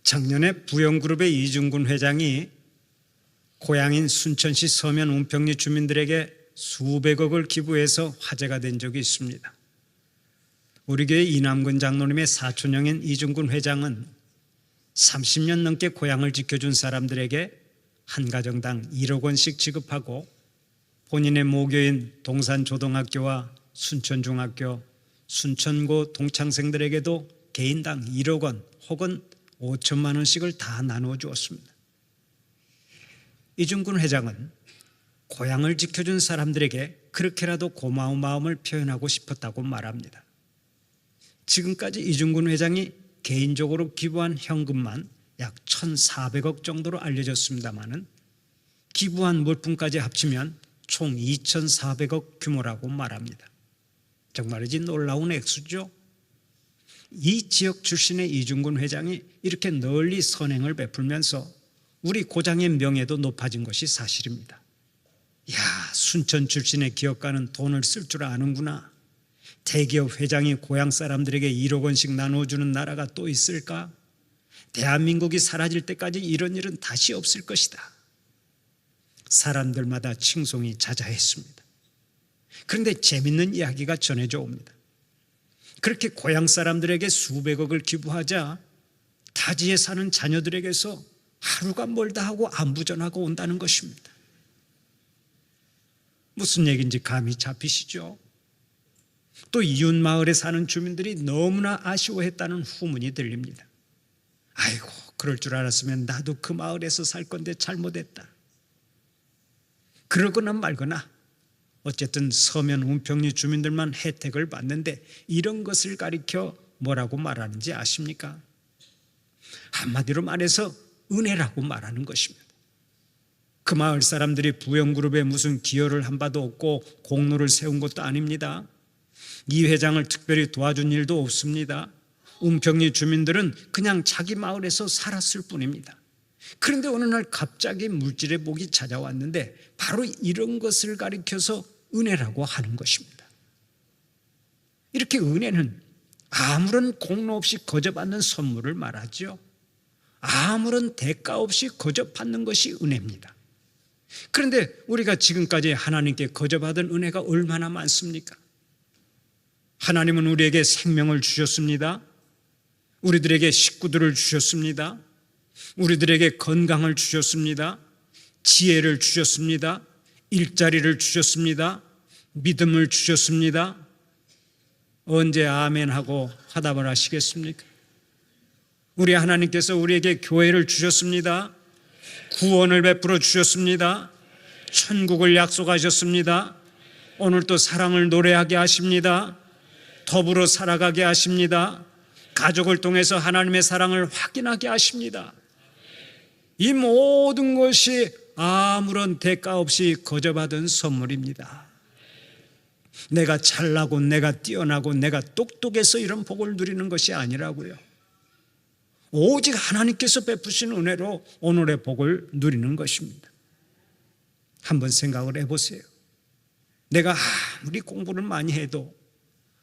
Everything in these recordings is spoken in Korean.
작년에 부영그룹의 이중근 회장이 고향인 순천시 서면 운평리 주민들에게 수백억을 기부해서 화제가 된 적이 있습니다. 우리 교회 이남근 장로님의 사촌형인 이중근 회장은 30년 넘게 고향을 지켜준 사람들에게 한 가정당 1억 원씩 지급하고 본인의 모교인 동산초등학교와 순천중학교, 순천고 동창생들에게도 개인당 1억 원 혹은 5천만 원씩을 다 나누어 주었습니다. 이중근 회장은 고향을 지켜준 사람들에게 그렇게라도 고마운 마음을 표현하고 싶었다고 말합니다. 지금까지 이중근 회장이 개인적으로 기부한 현금만 약 1,400억 정도로 알려졌습니다마는 기부한 물품까지 합치면 총 2,400억 규모라고 말합니다. 정말이지 놀라운 액수죠. 이 지역 출신의 이중근 회장이 이렇게 널리 선행을 베풀면서 우리 고장의 명예도 높아진 것이 사실입니다. 야, 순천 출신의 기업가는 돈을 쓸 줄 아는구나. 대기업 회장이 고향 사람들에게 1억 원씩 나눠주는 나라가 또 있을까? 대한민국이 사라질 때까지 이런 일은 다시 없을 것이다. 사람들마다 칭송이 자자했습니다. 그런데 재밌는 이야기가 전해져 옵니다. 그렇게 고향 사람들에게 수백억을 기부하자 타지에 사는 자녀들에게서 하루가 멀다 하고 안부전화가 온다는 것입니다. 무슨 얘기인지 감이 잡히시죠? 또 이웃 마을에 사는 주민들이 너무나 아쉬워했다는 후문이 들립니다. 아이고, 그럴 줄 알았으면 나도 그 마을에서 살 건데 잘못했다. 그러거나 말거나 어쨌든 서면 운평리 주민들만 혜택을 받는데 이런 것을 가리켜 뭐라고 말하는지 아십니까? 한마디로 말해서 은혜라고 말하는 것입니다. 그 마을 사람들이 부영그룹에 무슨 기여를 한 바도 없고 공로를 세운 것도 아닙니다. 이 회장을 특별히 도와준 일도 없습니다. 운평리 주민들은 그냥 자기 마을에서 살았을 뿐입니다. 그런데 어느 날 갑자기 물질의 복이 찾아왔는데 바로 이런 것을 가리켜서 은혜라고 하는 것입니다. 이렇게 은혜는 아무런 공로 없이 거저 받는 선물을 말하죠. 아무런 대가 없이 거저 받는 것이 은혜입니다. 그런데 우리가 지금까지 하나님께 거저 받은 은혜가 얼마나 많습니까? 하나님은 우리에게 생명을 주셨습니다. 우리들에게 식구들을 주셨습니다. 우리들에게 건강을 주셨습니다. 지혜를 주셨습니다. 일자리를 주셨습니다. 믿음을 주셨습니다. 언제 아멘하고 화답을 하시겠습니까? 우리 하나님께서 우리에게 교회를 주셨습니다. 구원을 베풀어 주셨습니다. 천국을 약속하셨습니다. 오늘 또 사랑을 노래하게 하십니다. 더불어 살아가게 하십니다. 가족을 통해서 하나님의 사랑을 확인하게 하십니다. 이 모든 것이 아무런 대가 없이 거저 받은 선물입니다. 내가 잘나고 내가 뛰어나고 내가 똑똑해서 이런 복을 누리는 것이 아니라고요. 오직 하나님께서 베푸신 은혜로 오늘의 복을 누리는 것입니다. 한번 생각을 해보세요. 내가 아무리 공부를 많이 해도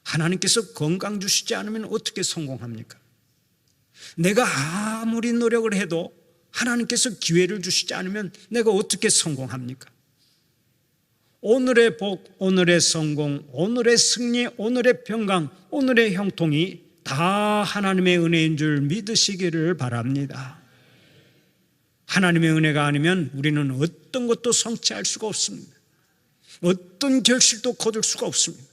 하나님께서 건강 주시지 않으면 어떻게 성공합니까? 내가 아무리 노력을 해도 하나님께서 기회를 주시지 않으면 내가 어떻게 성공합니까? 오늘의 복, 오늘의 성공, 오늘의 승리, 오늘의 평강, 오늘의 형통이 다 하나님의 은혜인 줄 믿으시기를 바랍니다. 하나님의 은혜가 아니면 우리는 어떤 것도 성취할 수가 없습니다. 어떤 결실도 거둘 수가 없습니다.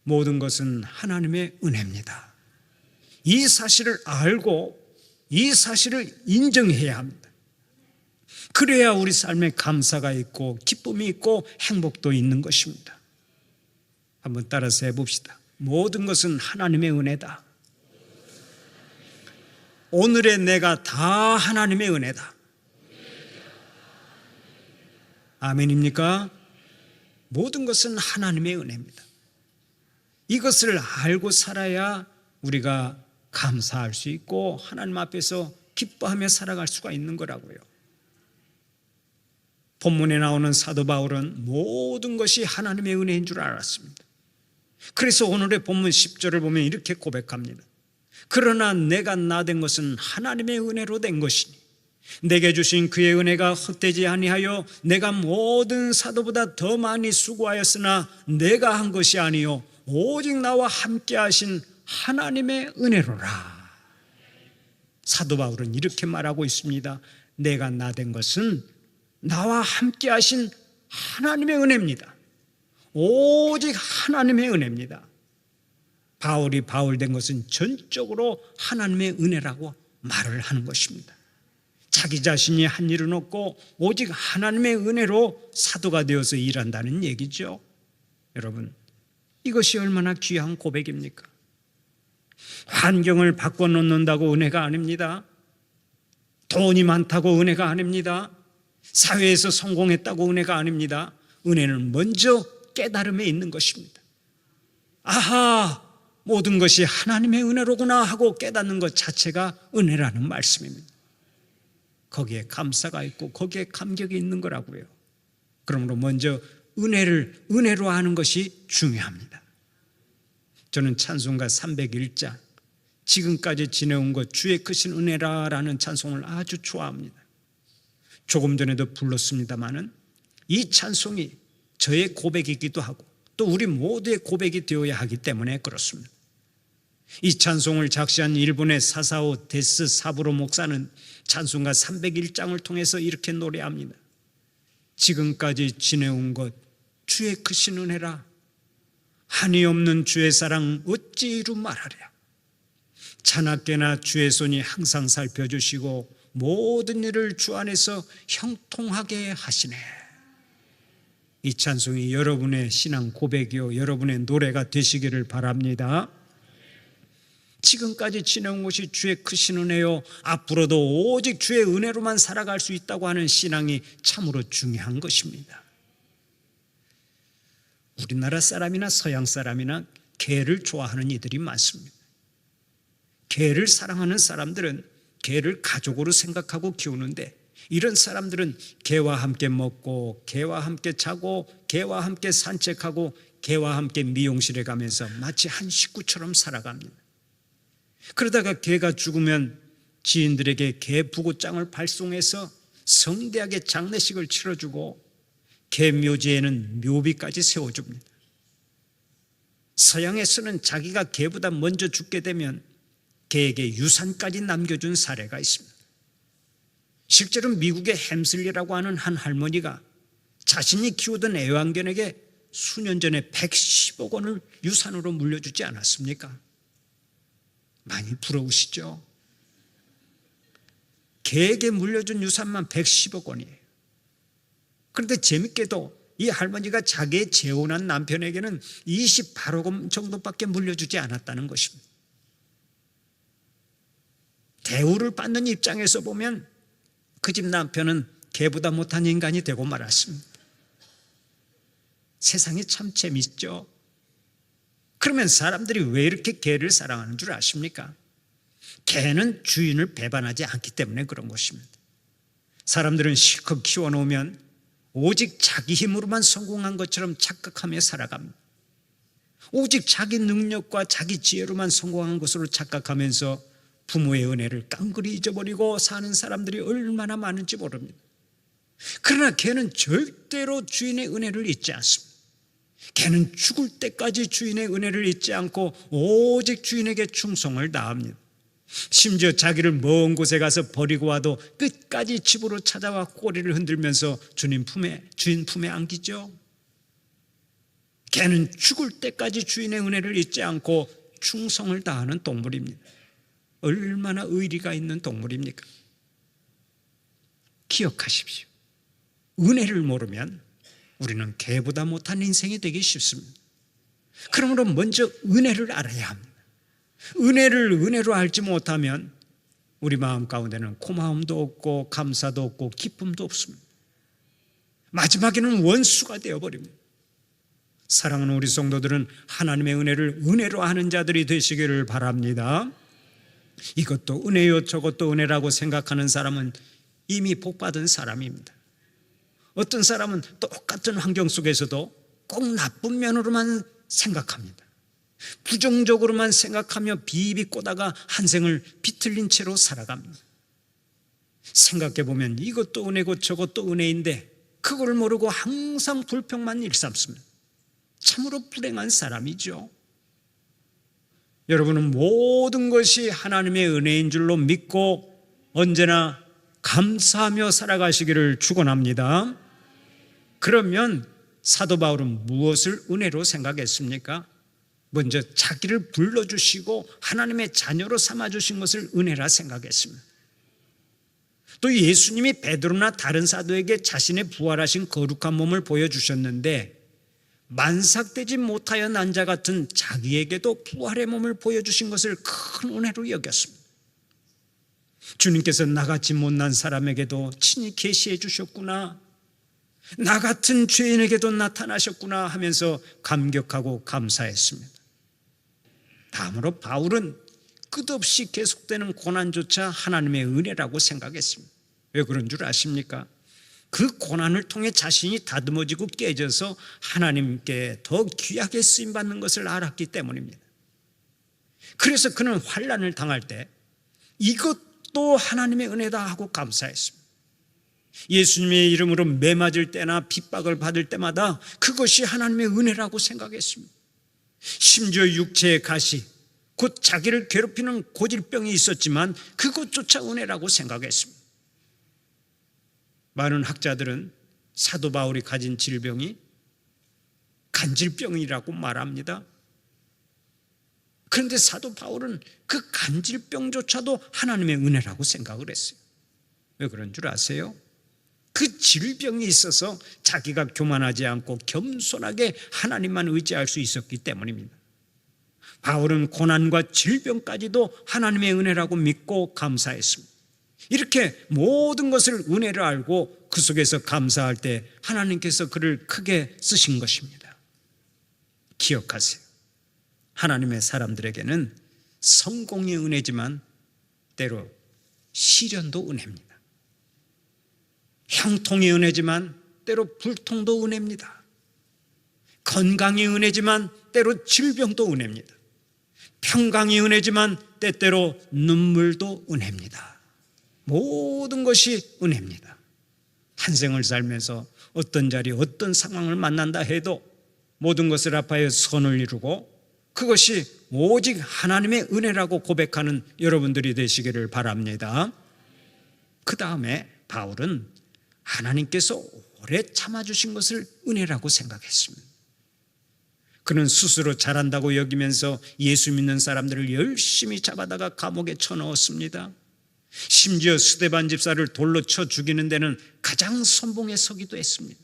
모든 것은 하나님의 은혜입니다. 이 사실을 알고 이 사실을 인정해야 합니다. 그래야 우리 삶에 감사가 있고 기쁨이 있고 행복도 있는 것입니다. 한번 따라서 해봅시다. 모든 것은 하나님의 은혜다. 오늘의 내가 다 하나님의 은혜다. 아멘입니까? 모든 것은 하나님의 은혜입니다. 이것을 알고 살아야 우리가 감사할 수 있고 하나님 앞에서 기뻐하며 살아갈 수가 있는 거라고요. 본문에 나오는 사도 바울은 모든 것이 하나님의 은혜인 줄 알았습니다. 그래서 오늘의 본문 10절을 보면 이렇게 고백합니다. 그러나 내가 나된 것은 하나님의 은혜로 된 것이니 내게 주신 그의 은혜가 헛되지 아니하여 내가 모든 사도보다 더 많이 수고하였으나 내가 한 것이 아니요 오직 나와 함께 하신 하나님의 은혜로라. 사도 바울은 이렇게 말하고 있습니다. 내가 나된 것은 나와 함께 하신 하나님의 은혜입니다. 오직 하나님의 은혜입니다. 바울이 바울 된 것은 전적으로 하나님의 은혜라고 말을 하는 것입니다. 자기 자신이 한 일은 없고 오직 하나님의 은혜로 사도가 되어서 일한다는 얘기죠. 여러분, 이것이 얼마나 귀한 고백입니까? 환경을 바꿔놓는다고 은혜가 아닙니다. 돈이 많다고 은혜가 아닙니다. 사회에서 성공했다고 은혜가 아닙니다. 은혜는 먼저 깨달음에 있는 것입니다. 아하, 모든 것이 하나님의 은혜로구나 하고 깨닫는 것 자체가 은혜라는 말씀입니다. 거기에 감사가 있고 거기에 감격이 있는 거라고요. 그러므로 먼저 은혜를 은혜로 하는 것이 중요합니다. 저는 찬송가 301장 지금까지 지내온 것 주의 크신 은혜라라는 찬송을 아주 좋아합니다. 조금 전에도 불렀습니다마는 이 찬송이 저의 고백이기도 하고 또 우리 모두의 고백이 되어야 하기 때문에 그렇습니다. 이 찬송을 작시한 일본의 사사오 데스 사부로 목사는 찬송가 301장을 통해서 이렇게 노래합니다. 지금까지 지내온 것 주의 크신 은혜라 한이 없는 주의 사랑 어찌 이루 말하랴. 자나깨나 주의 손이 항상 살펴주시고 모든 일을 주 안에서 형통하게 하시네. 이 찬송이 여러분의 신앙 고백이요 여러분의 노래가 되시기를 바랍니다. 지금까지 지내온 것이 주의 크신 은혜요 앞으로도 오직 주의 은혜로만 살아갈 수 있다고 하는 신앙이 참으로 중요한 것입니다. 우리나라 사람이나 서양 사람이나 개를 좋아하는 이들이 많습니다. 개를 사랑하는 사람들은 개를 가족으로 생각하고 키우는데 이런 사람들은 개와 함께 먹고 개와 함께 자고 개와 함께 산책하고 개와 함께 미용실에 가면서 마치 한 식구처럼 살아갑니다. 그러다가 개가 죽으면 지인들에게 개 부고장을 발송해서 성대하게 장례식을 치러주고 개 묘지에는 묘비까지 세워줍니다. 서양에서는 자기가 개보다 먼저 죽게 되면 개에게 유산까지 남겨준 사례가 있습니다. 실제로 미국의 햄슬리라고 하는 한 할머니가 자신이 키우던 애완견에게 수년 전에 110억 원을 유산으로 물려주지 않았습니까? 많이 부러우시죠? 개에게 물려준 유산만 110억 원이에요. 그런데 재밌게도 이 할머니가 자기의 재혼한 남편에게는 28억 원 정도밖에 물려주지 않았다는 것입니다. 대우를 받는 입장에서 보면 그 집 남편은 개보다 못한 인간이 되고 말았습니다. 세상이 참 재밌죠? 그러면 사람들이 왜 이렇게 개를 사랑하는 줄 아십니까? 개는 주인을 배반하지 않기 때문에 그런 것입니다. 사람들은 실컷 키워놓으면 오직 자기 힘으로만 성공한 것처럼 착각하며 살아갑니다. 오직 자기 능력과 자기 지혜로만 성공한 것으로 착각하면서 부모의 은혜를 깡그리 잊어버리고 사는 사람들이 얼마나 많은지 모릅니다. 그러나 개는 절대로 주인의 은혜를 잊지 않습니다. 개는 죽을 때까지 주인의 은혜를 잊지 않고 오직 주인에게 충성을 다합니다. 심지어 자기를 먼 곳에 가서 버리고 와도 끝까지 집으로 찾아와 꼬리를 흔들면서 주인 품에 안기죠. 개는 죽을 때까지 주인의 은혜를 잊지 않고 충성을 다하는 동물입니다. 얼마나 의리가 있는 동물입니까? 기억하십시오. 은혜를 모르면 우리는 개보다 못한 인생이 되기 쉽습니다. 그러므로 먼저 은혜를 알아야 합니다. 은혜를 은혜로 알지 못하면 우리 마음 가운데는 고마움도 없고 감사도 없고 기쁨도 없습니다. 마지막에는 원수가 되어버립니다. 사랑하는 우리 성도들은 하나님의 은혜를 은혜로 아는 자들이 되시기를 바랍니다. 이것도 은혜요 저것도 은혜라고 생각하는 사람은 이미 복받은 사람입니다. 어떤 사람은 똑같은 환경 속에서도 꼭 나쁜 면으로만 생각합니다. 부정적으로만 생각하며 비비 꼬다가 한 생을 비틀린 채로 살아갑니다. 생각해보면 이것도 은혜고 저것도 은혜인데 그걸 모르고 항상 불평만 일삼습니다. 참으로 불행한 사람이죠. 여러분은 모든 것이 하나님의 은혜인 줄로 믿고 언제나 감사하며 살아가시기를 축원합니다. 그러면 사도 바울은 무엇을 은혜로 생각했습니까? 먼저 자기를 불러주시고 하나님의 자녀로 삼아주신 것을 은혜라 생각했습니다. 또 예수님이 베드로나 다른 사도에게 자신의 부활하신 거룩한 몸을 보여주셨는데 만삭되지 못하여 난 자 같은 자기에게도 부활의 몸을 보여주신 것을 큰 은혜로 여겼습니다. 주님께서 나같이 못난 사람에게도 친히 계시해 주셨구나, 나 같은 죄인에게도 나타나셨구나 하면서 감격하고 감사했습니다. 다음으로 바울은 끝없이 계속되는 고난조차 하나님의 은혜라고 생각했습니다. 왜 그런 줄 아십니까? 그 고난을 통해 자신이 다듬어지고 깨져서 하나님께 더 귀하게 쓰임받는 것을 알았기 때문입니다. 그래서 그는 환난을 당할 때 이것도 하나님의 은혜다 하고 감사했습니다. 예수님의 이름으로 매맞을 때나 핍박을 받을 때마다 그것이 하나님의 은혜라고 생각했습니다. 심지어 육체의 가시, 곧 자기를 괴롭히는 고질병이 있었지만 그것조차 은혜라고 생각했습니다. 많은 학자들은 사도 바울이 가진 질병이 간질병이라고 말합니다. 그런데 사도 바울은 그 간질병조차도 하나님의 은혜라고 생각을 했어요. 왜 그런 줄 아세요? 그 질병이 있어서 자기가 교만하지 않고 겸손하게 하나님만 의지할 수 있었기 때문입니다. 바울은 고난과 질병까지도 하나님의 은혜라고 믿고 감사했습니다. 이렇게 모든 것을 은혜로 알고 그 속에서 감사할 때 하나님께서 그를 크게 쓰신 것입니다. 기억하세요. 하나님의 사람들에게는 성공이 은혜지만 때로 시련도 은혜입니다. 형통이 은혜지만 때로 불통도 은혜입니다. 건강이 은혜지만 때로 질병도 은혜입니다. 평강이 은혜지만 때때로 눈물도 은혜입니다. 모든 것이 은혜입니다. 한 생을 살면서 어떤 자리 어떤 상황을 만난다 해도 모든 것을 합하여 선을 이루고 그것이 오직 하나님의 은혜라고 고백하는 여러분들이 되시기를 바랍니다. 그 다음에 바울은 하나님께서 오래 참아주신 것을 은혜라고 생각했습니다. 그는 스스로 잘한다고 여기면서 예수 믿는 사람들을 열심히 잡아다가 감옥에 쳐넣었습니다. 심지어 스데반 집사를 돌로 쳐 죽이는 데는 가장 선봉에 서기도 했습니다.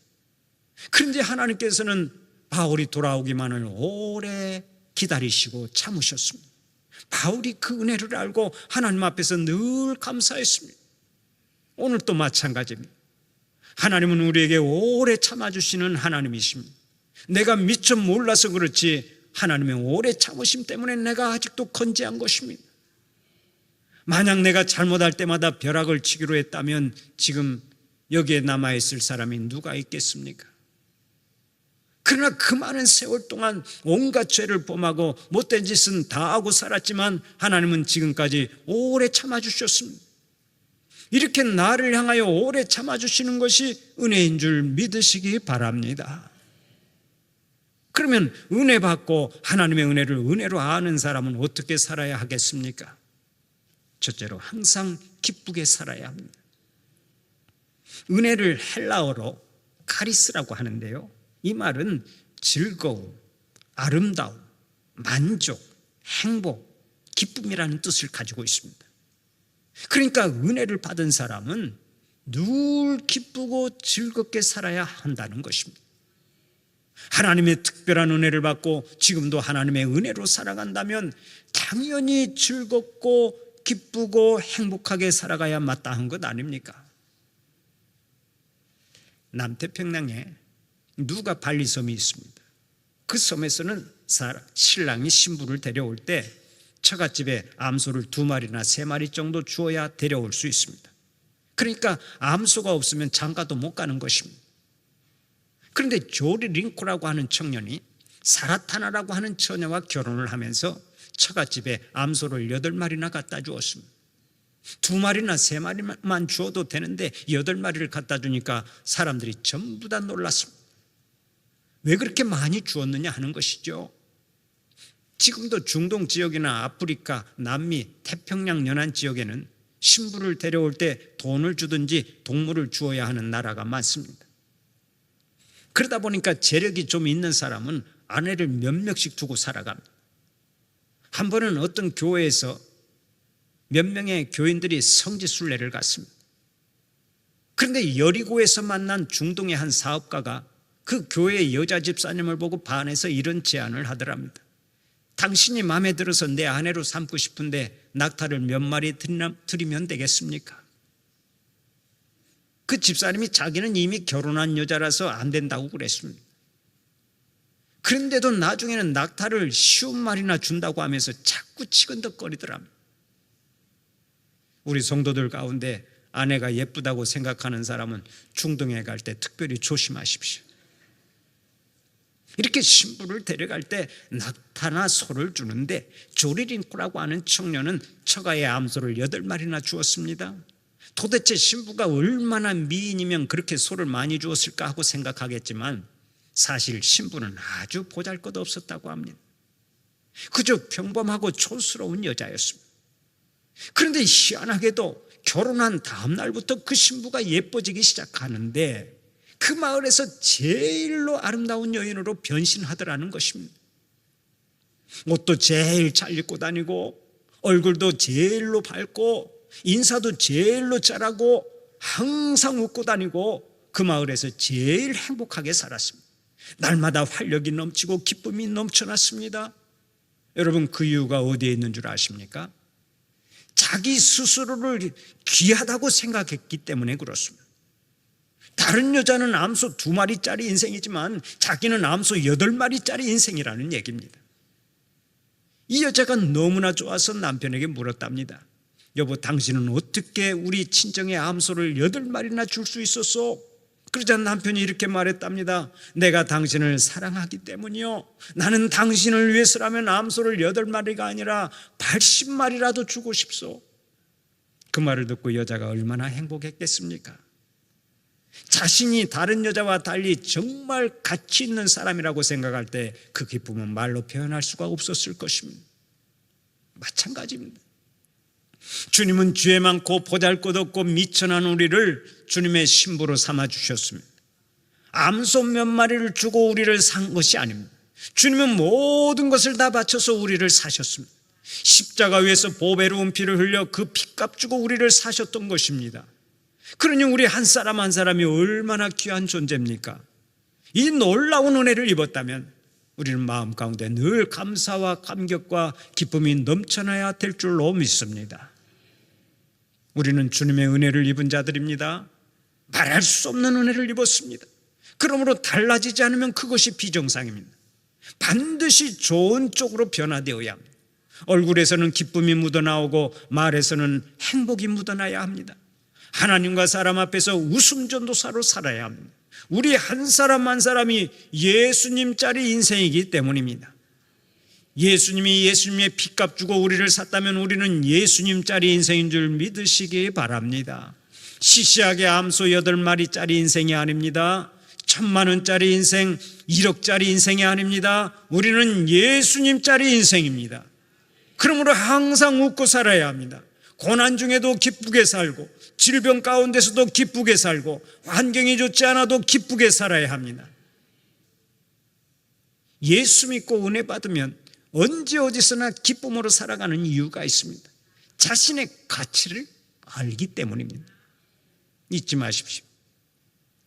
그런데 하나님께서는 바울이 돌아오기만을 오래 기다리시고 참으셨습니다. 바울이 그 은혜를 알고 하나님 앞에서 늘 감사했습니다. 오늘 또 마찬가지입니다. 하나님은 우리에게 오래 참아주시는 하나님이십니다. 내가 미처 몰라서 그렇지 하나님의 오래 참으심 때문에 내가 아직도 건재한 것입니다. 만약 내가 잘못할 때마다 벼락을 치기로 했다면 지금 여기에 남아있을 사람이 누가 있겠습니까? 그러나 그 많은 세월 동안 온갖 죄를 범하고 못된 짓은 다 하고 살았지만 하나님은 지금까지 오래 참아주셨습니다. 이렇게 나를 향하여 오래 참아주시는 것이 은혜인 줄 믿으시기 바랍니다. 그러면 은혜 받고 하나님의 은혜를 은혜로 아는 사람은 어떻게 살아야 하겠습니까? 첫째로 항상 기쁘게 살아야 합니다. 은혜를 헬라어로 카리스라고 하는데요, 이 말은 즐거움, 아름다움, 만족, 행복, 기쁨이라는 뜻을 가지고 있습니다. 그러니까 은혜를 받은 사람은 늘 기쁘고 즐겁게 살아야 한다는 것입니다. 하나님의 특별한 은혜를 받고 지금도 하나님의 은혜로 살아간다면 당연히 즐겁고 기쁘고 행복하게 살아가야 마땅한 것 아닙니까? 남태평양에 누가 발리섬이 있습니다. 그 섬에서는 신랑이 신부를 데려올 때 처갓집에 암소를 2마리나 3마리 정도 주어야 데려올 수 있습니다. 그러니까 암소가 없으면 장가도 못 가는 것입니다. 그런데 조리 링코라고 하는 청년이 사라타나라고 하는 처녀와 결혼을 하면서 처갓집에 암소를 8마리나 갖다 주었습니다. 2마리나 3마리만 주어도 되는데 8마리를 갖다 주니까 사람들이 전부 다 놀랐습니다. 왜 그렇게 많이 주었느냐 하는 것이죠. 지금도 중동 지역이나 아프리카, 남미, 태평양 연안 지역에는 신부를 데려올 때 돈을 주든지 동물을 주어야 하는 나라가 많습니다. 그러다 보니까 재력이 좀 있는 사람은 아내를 몇 명씩 두고 살아갑니다. 한 번은 어떤 교회에서 몇 명의 교인들이 성지순례를 갔습니다. 그런데 여리고에서 만난 중동의 한 사업가가 그 교회의 여자 집사님을 보고 반해서 이런 제안을 하더랍니다. 당신이 마음에 들어서 내 아내로 삼고 싶은데 낙타를 몇 마리 드리면 되겠습니까? 그 집사님이 자기는 이미 결혼한 여자라서 안 된다고 그랬습니다. 그런데도 나중에는 낙타를 50마리나 준다고 하면서 자꾸 치근덕거리더랍니다. 우리 성도들 가운데 아내가 예쁘다고 생각하는 사람은 중동에 갈 때 특별히 조심하십시오. 이렇게 신부를 데려갈 때 낙타나 소를 주는데 조리린코라고 하는 청년은 처가의 암소를 8마리나 주었습니다. 도대체 신부가 얼마나 미인이면 그렇게 소를 많이 주었을까 하고 생각하겠지만 사실 신부는 아주 보잘것없었다고 합니다. 그저 평범하고 촌스러운 여자였습니다. 그런데 희한하게도 결혼한 다음 날부터 그 신부가 예뻐지기 시작하는데 그 마을에서 제일로 아름다운 여인으로 변신하더라는 것입니다. 옷도 제일 잘 입고 다니고 얼굴도 제일로 밝고 인사도 제일로 잘하고 항상 웃고 다니고 그 마을에서 제일 행복하게 살았습니다. 날마다 활력이 넘치고 기쁨이 넘쳐났습니다. 여러분, 그 이유가 어디에 있는 줄 아십니까? 자기 스스로를 귀하다고 생각했기 때문에 그렇습니다. 다른 여자는 암소 2마리짜리 인생이지만 자기는 암소 8마리짜리 인생이라는 얘기입니다. 이 여자가 너무나 좋아서 남편에게 물었답니다. 여보, 당신은 어떻게 우리 친정의 암소를 8마리나 줄 수 있었어? 그러자 남편이 이렇게 말했답니다. 내가 당신을 사랑하기 때문이요. 나는 당신을 위해서라면 암소를 8마리가 아니라 80마리라도 주고 싶소. 그 말을 듣고 여자가 얼마나 행복했겠습니까? 자신이 다른 여자와 달리 정말 가치 있는 사람이라고 생각할 때 그 기쁨은 말로 표현할 수가 없었을 것입니다. 마찬가지입니다. 주님은 죄 많고 보잘것없고 미천한 우리를 주님의 신부로 삼아주셨습니다. 암소 몇 마리를 주고 우리를 산 것이 아닙니다. 주님은 모든 것을 다 바쳐서 우리를 사셨습니다. 십자가 위에서 보배로운 피를 흘려 그 피값 주고 우리를 사셨던 것입니다. 그러니 우리 한 사람 한 사람이 얼마나 귀한 존재입니까? 이 놀라운 은혜를 입었다면 우리는 마음 가운데 늘 감사와 감격과 기쁨이 넘쳐나야 될 줄로 믿습니다. 우리는 주님의 은혜를 입은 자들입니다. 말할 수 없는 은혜를 입었습니다. 그러므로 달라지지 않으면 그것이 비정상입니다. 반드시 좋은 쪽으로 변화되어야 합니다. 얼굴에서는 기쁨이 묻어나오고 말에서는 행복이 묻어나야 합니다. 하나님과 사람 앞에서 웃음 전도사로 살아야 합니다. 우리 한 사람 한 사람이 예수님짜리 인생이기 때문입니다. 예수님이 예수님의 피값 주고 우리를 샀다면 우리는 예수님짜리 인생인 줄 믿으시기 바랍니다. 시시하게 암소 8마리짜리 인생이 아닙니다. 1000만원짜리 인생, 1억짜리 인생이 아닙니다. 우리는 예수님짜리 인생입니다. 그러므로 항상 웃고 살아야 합니다. 고난 중에도 기쁘게 살고 질병 가운데서도 기쁘게 살고 환경이 좋지 않아도 기쁘게 살아야 합니다. 예수 믿고 은혜 받으면 언제 어디서나 기쁨으로 살아가는 이유가 있습니다. 자신의 가치를 알기 때문입니다. 잊지 마십시오.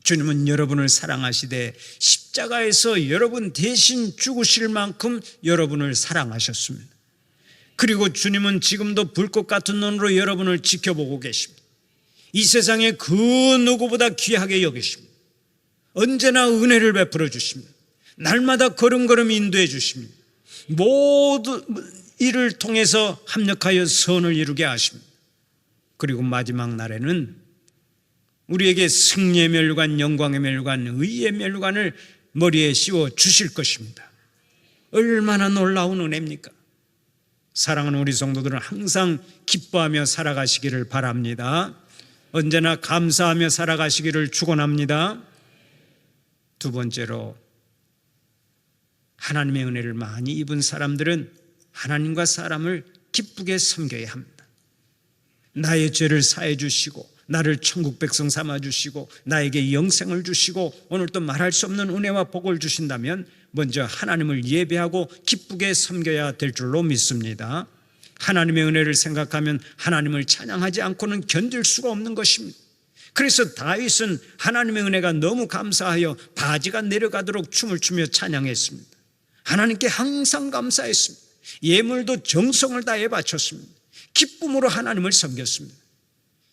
주님은 여러분을 사랑하시되 십자가에서 여러분 대신 죽으실 만큼 여러분을 사랑하셨습니다. 그리고 주님은 지금도 불꽃 같은 눈으로 여러분을 지켜보고 계십니다. 이 세상에 그 누구보다 귀하게 여기십니다. 언제나 은혜를 베풀어 주십니다. 날마다 걸음걸음 인도해 주십니다. 모든 일을 통해서 합력하여 선을 이루게 하십니다. 그리고 마지막 날에는 우리에게 승리의 멸관, 영광의 멸관, 의의 멸관을 머리에 씌워 주실 것입니다. 얼마나 놀라운 은혜입니까? 사랑하는 우리 성도들은 항상 기뻐하며 살아가시기를 바랍니다. 언제나 감사하며 살아가시기를 축원합니다. 두 번째로, 하나님의 은혜를 많이 입은 사람들은 하나님과 사람을 기쁘게 섬겨야 합니다. 나의 죄를 사해 주시고 나를 천국 백성 삼아 주시고 나에게 영생을 주시고 오늘 또 말할 수 없는 은혜와 복을 주신다면 먼저 하나님을 예배하고 기쁘게 섬겨야 될 줄로 믿습니다. 하나님의 은혜를 생각하면 하나님을 찬양하지 않고는 견딜 수가 없는 것입니다. 그래서 다윗은 하나님의 은혜가 너무 감사하여 바지가 내려가도록 춤을 추며 찬양했습니다. 하나님께 항상 감사했습니다. 예물도 정성을 다해 바쳤습니다. 기쁨으로 하나님을 섬겼습니다.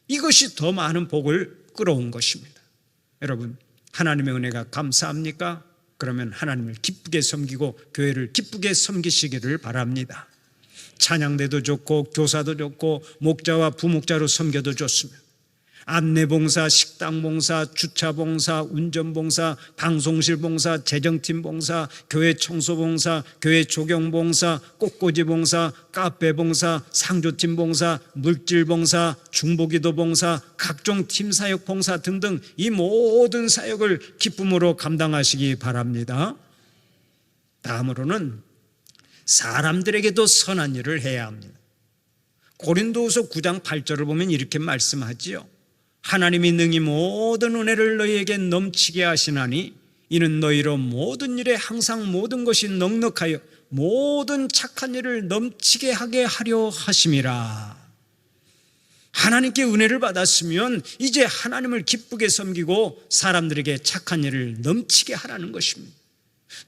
이것이 더 많은 복을 끌어온 것입니다. 여러분, 하나님의 은혜가 감사합니까? 그러면 하나님을 기쁘게 섬기고 교회를 기쁘게 섬기시기를 바랍니다. 찬양대도 좋고 교사도 좋고 목자와 부목자로 섬겨도 좋습니다. 안내봉사, 식당봉사, 주차봉사, 운전봉사, 방송실 봉사, 재정팀 봉사, 교회 청소봉사, 교회 조경봉사, 꽃꽂이봉사, 카페봉사, 상조팀 봉사, 물질봉사, 중보기도 봉사, 각종 팀사역 봉사 등등 이 모든 사역을 기쁨으로 감당하시기 바랍니다. 다음으로는 사람들에게도 선한 일을 해야 합니다. 고린도후서 9장 8절을 보면 이렇게 말씀하지요. 하나님이 능히 모든 은혜를 너희에게 넘치게 하시나니 이는 너희로 모든 일에 항상 모든 것이 넉넉하여 모든 착한 일을 넘치게 하게 하려 하심이라. 하나님께 은혜를 받았으면 이제 하나님을 기쁘게 섬기고 사람들에게 착한 일을 넘치게 하라는 것입니다.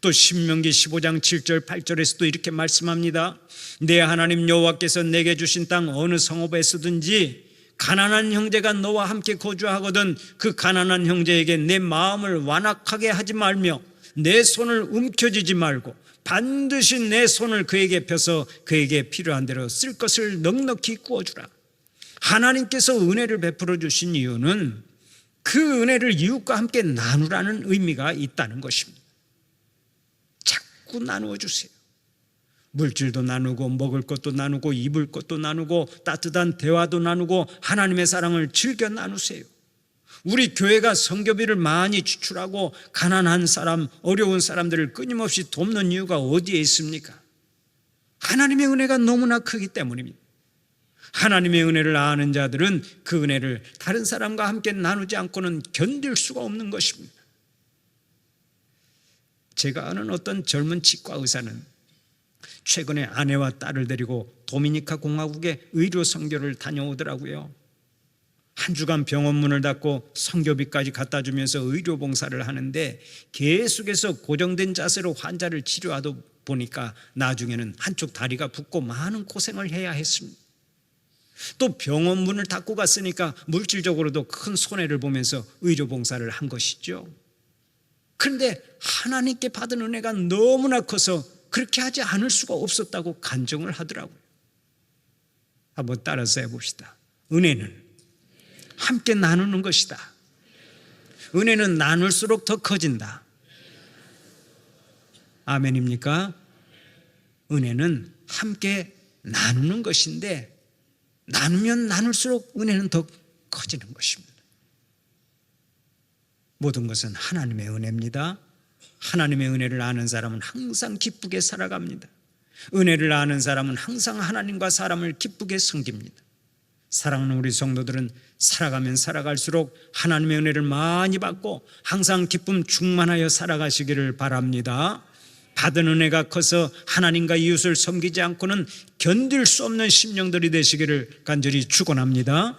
또 신명기 15장 7절 8절에서도 이렇게 말씀합니다. 내 하나님 여호와께서 내게 주신 땅 어느 성읍에서든지 가난한 형제가 너와 함께 거주하거든 그 가난한 형제에게 내 마음을 완악하게 하지 말며 내 손을 움켜쥐지 말고 반드시 내 손을 그에게 펴서 그에게 필요한 대로 쓸 것을 넉넉히 구워주라. 하나님께서 은혜를 베풀어 주신 이유는 그 은혜를 이웃과 함께 나누라는 의미가 있다는 것입니다. 자꾸 나누어 주세요. 물질도 나누고 먹을 것도 나누고 입을 것도 나누고 따뜻한 대화도 나누고 하나님의 사랑을 즐겨 나누세요. 우리 교회가 선교비를 많이 지출하고 가난한 사람, 어려운 사람들을 끊임없이 돕는 이유가 어디에 있습니까? 하나님의 은혜가 너무나 크기 때문입니다. 하나님의 은혜를 아는 자들은 그 은혜를 다른 사람과 함께 나누지 않고는 견딜 수가 없는 것입니다. 제가 아는 어떤 젊은 치과 의사는 최근에 아내와 딸을 데리고 도미니카 공화국의 의료 선교를 다녀오더라고요. 한 주간 병원 문을 닫고 선교비까지 갖다 주면서 의료 봉사를 하는데 계속해서 고정된 자세로 환자를 치료하다 보니까 나중에는 한쪽 다리가 붓고 많은 고생을 해야 했습니다. 또 병원 문을 닫고 갔으니까 물질적으로도 큰 손해를 보면서 의료 봉사를 한 것이죠. 그런데 하나님께 받은 은혜가 너무나 커서 그렇게 하지 않을 수가 없었다고 간증을 하더라고요. 한번 따라서 해봅시다. 은혜는 함께 나누는 것이다. 은혜는 나눌수록 더 커진다. 아멘입니까? 은혜는 함께 나누는 것인데 나누면 나눌수록 은혜는 더 커지는 것입니다. 모든 것은 하나님의 은혜입니다. 하나님의 은혜를 아는 사람은 항상 기쁘게 살아갑니다. 은혜를 아는 사람은 항상 하나님과 사람을 기쁘게 섬깁니다. 사랑하는 우리 성도들은 살아가면 살아갈수록 하나님의 은혜를 많이 받고 항상 기쁨 충만하여 살아가시기를 바랍니다. 받은 은혜가 커서 하나님과 이웃을 섬기지 않고는 견딜 수 없는 심령들이 되시기를 간절히 축원합니다.